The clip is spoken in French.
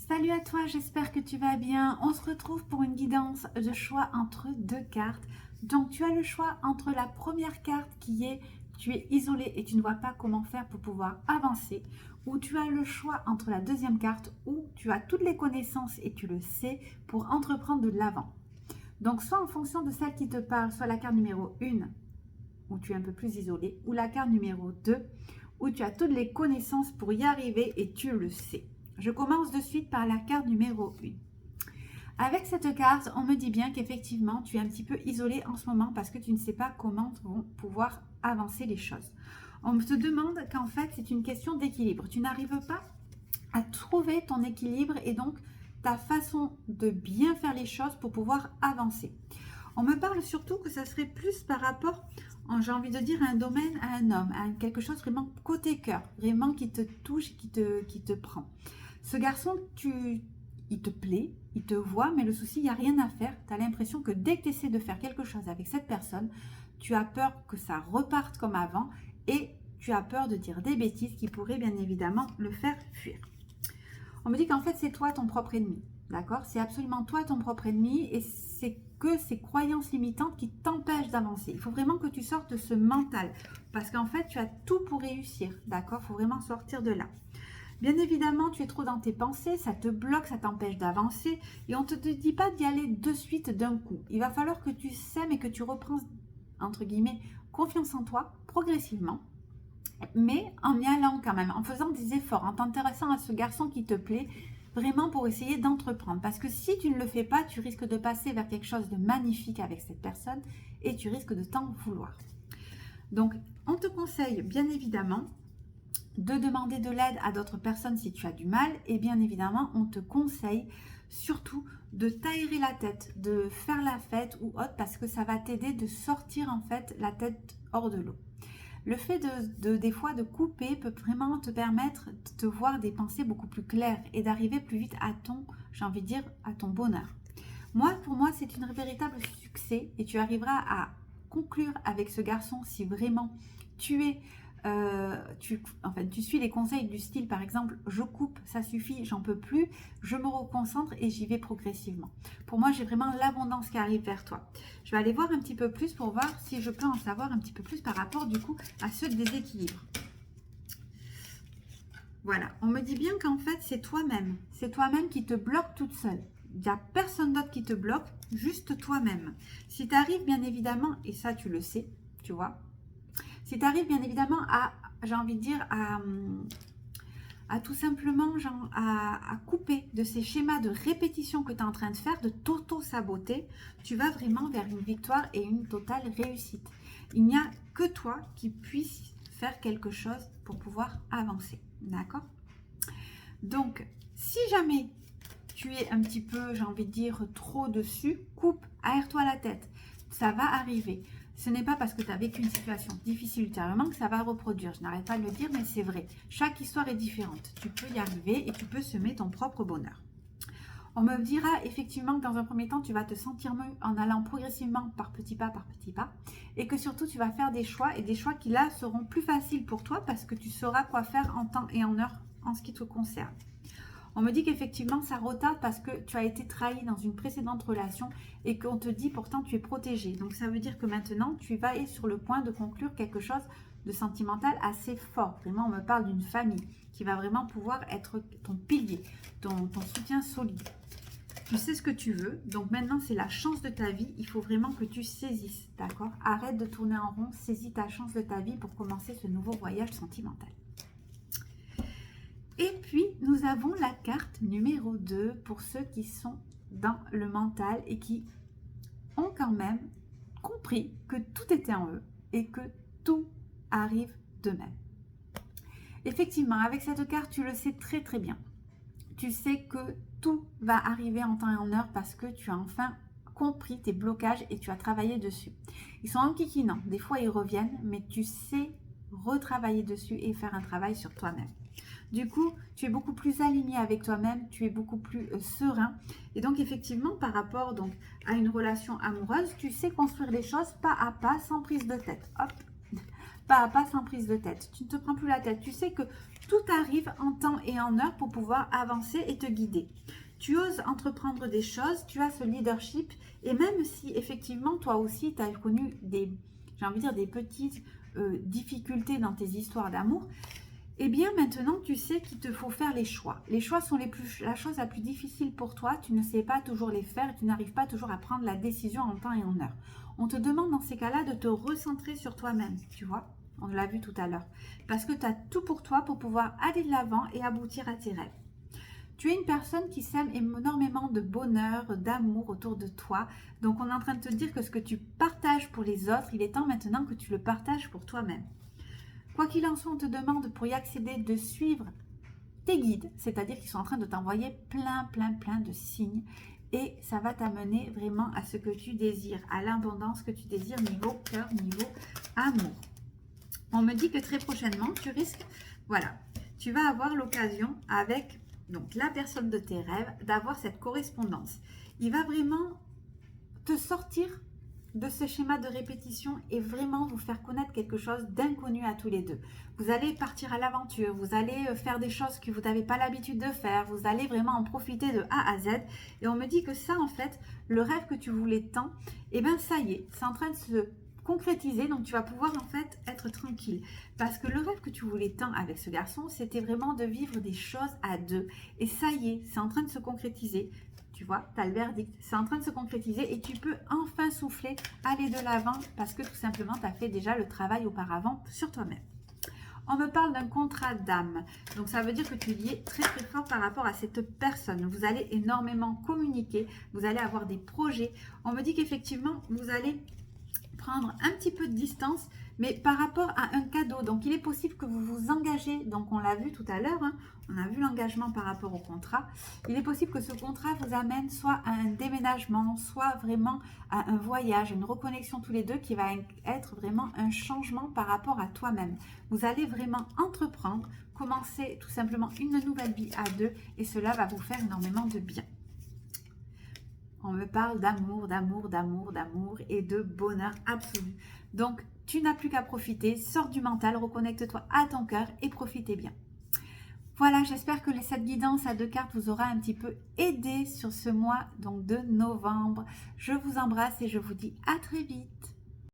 Salut à toi, j'espère que tu vas bien. On se retrouve pour une guidance de choix entre deux cartes. Donc tu as le choix entre la première carte qui est tu es isolé et tu ne vois pas comment faire pour pouvoir avancer, ou tu as le choix entre la deuxième carte où tu as toutes les connaissances et tu le sais pour entreprendre de l'avant. Donc soit en fonction de celle qui te parle, soit la carte numéro 1 où tu es un peu plus isolé, ou la carte numéro 2 où tu as toutes les connaissances pour y arriver et tu le sais. Je commence de suite par la carte numéro 1. Avec cette carte, on me dit bien qu'effectivement, tu es un petit peu isolé en ce moment parce que tu ne sais pas comment vont pouvoir avancer les choses. On te demande qu'en fait, c'est une question d'équilibre. Tu n'arrives pas à trouver ton équilibre et donc ta façon de bien faire les choses pour pouvoir avancer. On me parle surtout que ça serait plus par rapport, j'ai envie de dire, à un domaine, à un homme, à quelque chose vraiment côté cœur, vraiment qui te touche, qui te prend. Ce garçon, il te plaît, il te voit, mais le souci, il n'y a rien à faire. Tu as l'impression que dès que tu essaies de faire quelque chose avec cette personne, tu as peur que ça reparte comme avant et tu as peur de dire des bêtises qui pourraient bien évidemment le faire fuir. On me dit qu'en fait, c'est toi ton propre ennemi. D'accord? C'est absolument toi ton propre ennemi et c'est que ces croyances limitantes qui t'empêchent d'avancer. Il faut vraiment que tu sortes de ce mental parce qu'en fait, tu as tout pour réussir. D'accord? Il faut vraiment sortir de là. Bien évidemment, tu es trop dans tes pensées, ça te bloque, ça t'empêche d'avancer et on ne te dit pas d'y aller de suite d'un coup. Il va falloir que tu sèmes et que tu reprends, entre guillemets, confiance en toi progressivement, mais en y allant quand même, en faisant des efforts, en t'intéressant à ce garçon qui te plaît, vraiment pour essayer d'entreprendre. Parce que si tu ne le fais pas, tu risques de passer vers quelque chose de magnifique avec cette personne et tu risques de t'en vouloir. Donc, on te conseille bien évidemment de demander de l'aide à d'autres personnes si tu as du mal et bien évidemment on te conseille surtout de t'aérer la tête, de faire la fête ou autre parce que ça va t'aider de sortir en fait la tête hors de l'eau. Le fait des fois de couper peut vraiment te permettre de te voir des pensées beaucoup plus claires et d'arriver plus vite à ton, j'ai envie de dire, à ton bonheur. Pour moi, c'est un véritable succès et tu arriveras à conclure avec ce garçon si vraiment tu es tu suis les conseils du style, par exemple, je coupe, ça suffit, j'en peux plus, je me reconcentre et j'y vais progressivement. Pour moi, j'ai vraiment l'abondance qui arrive vers toi. Je vais aller voir un petit peu plus pour voir si je peux en savoir un petit peu plus par rapport du coup à ce déséquilibre. Voilà, on me dit bien qu'en fait, c'est toi-même qui te bloque toute seule. Il n'y a personne d'autre qui te bloque, juste toi-même. Si tu arrives bien évidemment, et ça tu le sais, tu vois, si tu arrives bien évidemment j'ai envie de dire, à tout simplement à couper de ces schémas de répétition que tu es en train de faire, de t'auto-saboter, tu vas vraiment vers une victoire et une totale réussite. Il n'y a que toi qui puisse faire quelque chose pour pouvoir avancer. D'accord? Donc, si jamais tu es un petit peu, j'ai envie de dire, trop dessus, coupe, aère-toi la tête. Ça va arriver. Ce n'est pas parce que tu as vécu une situation difficile ultérieurement que ça va reproduire. Je n'arrête pas de le dire, mais c'est vrai. Chaque histoire est différente. Tu peux y arriver et tu peux semer ton propre bonheur. On me dira effectivement que dans un premier temps, tu vas te sentir mieux en allant progressivement par petits pas, et que surtout, tu vas faire des choix et des choix qui là seront plus faciles pour toi parce que tu sauras quoi faire en temps et en heure en ce qui te concerne. On me dit qu'effectivement, ça retarde parce que tu as été trahi dans une précédente relation et qu'on te dit pourtant tu es protégé. Donc, ça veut dire que maintenant, tu vas être sur le point de conclure quelque chose de sentimental assez fort. Vraiment, on me parle d'une famille qui va vraiment pouvoir être ton pilier, ton soutien solide. Tu sais ce que tu veux. Donc, maintenant, c'est la chance de ta vie. Il faut vraiment que tu saisisses, d'accord? Arrête de tourner en rond. Saisis ta chance de ta vie pour commencer ce nouveau voyage sentimental. Et puis, nous avons la carte numéro 2 pour ceux qui sont dans le mental et qui ont quand même compris que tout était en eux et que tout arrive de même. Effectivement, avec cette carte, tu le sais très très bien. Tu sais que tout va arriver en temps et en heure parce que tu as enfin compris tes blocages et tu as travaillé dessus. Ils sont enquiquinants, des fois ils reviennent, mais tu sais retravailler dessus et faire un travail sur toi-même. Du coup, tu es beaucoup plus aligné avec toi-même, tu es beaucoup plus serein. Et donc, effectivement, par rapport donc, à une relation amoureuse, tu sais construire les choses pas à pas, sans prise de tête. Hop, pas à pas, sans prise de tête. Tu ne te prends plus la tête. Tu sais que tout arrive en temps et en heure pour pouvoir avancer et te guider. Tu oses entreprendre des choses, tu as ce leadership et même si effectivement toi aussi tu as connu j'ai envie de dire des petites difficultés dans tes histoires d'amour, eh bien maintenant tu sais qu'il te faut faire les choix. Les choix sont la chose la plus difficile pour toi, tu ne sais pas toujours les faire, tu n'arrives pas toujours à prendre la décision en temps et en heure. On te demande dans ces cas-là de te recentrer sur toi-même, tu vois, on l'a vu tout à l'heure. Parce que tu as tout pour toi pour pouvoir aller de l'avant et aboutir à tes rêves. Tu es une personne qui sème énormément de bonheur, d'amour autour de toi. Donc on est en train de te dire que ce que tu partages pour les autres, il est temps maintenant que tu le partages pour toi-même. Quoi qu'il en soit, on te demande pour y accéder de suivre tes guides, c'est-à-dire qu'ils sont en train de t'envoyer plein de signes et ça va t'amener vraiment à ce que tu désires, à l'abondance que tu désires niveau cœur, niveau amour. On me dit que très prochainement, tu risques, voilà, tu vas avoir l'occasion avec donc la personne de tes rêves d'avoir cette correspondance. Il va vraiment te sortir de ce schéma de répétition et vraiment vous faire connaître quelque chose d'inconnu à tous les deux. Vous allez partir à l'aventure, vous allez faire des choses que vous n'avez pas l'habitude de faire, vous allez vraiment en profiter de A à Z. Et on me dit que ça, en fait, le rêve que tu voulais tant, et bien ça y est, c'est en train de se concrétiser, donc tu vas pouvoir en fait être tranquille. Parce que le rêve que tu voulais tant avec ce garçon, c'était vraiment de vivre des choses à deux. Et ça y est, c'est en train de se concrétiser. Tu vois, tu as le verdict, c'est en train de se concrétiser et tu peux enfin souffler, aller de l'avant parce que tout simplement, tu as fait déjà le travail auparavant sur toi-même. On me parle d'un contrat d'âme. Donc, ça veut dire que tu y es très fort par rapport à cette personne. Vous allez énormément communiquer, vous allez avoir des projets. On me dit qu'effectivement, vous allez prendre un petit peu de distance, mais par rapport à un cadeau. Donc, il est possible que vous vous engagez. Donc, on l'a vu tout à l'heure, hein, on a vu l'engagement par rapport au contrat. Il est possible que ce contrat vous amène soit à un déménagement, soit vraiment à un voyage, une reconnexion tous les deux qui va être vraiment un changement par rapport à toi-même. Vous allez vraiment entreprendre, commencer tout simplement une nouvelle vie à deux et cela va vous faire énormément de bien. On me parle d'amour, d'amour, d'amour, d'amour et de bonheur absolu. Donc, tu n'as plus qu'à profiter, sors du mental, reconnecte-toi à ton cœur et profitez bien. Voilà, j'espère que cette guidance à 2 cartes vous aura un petit peu aidé sur ce mois donc de novembre. Je vous embrasse et je vous dis à très vite.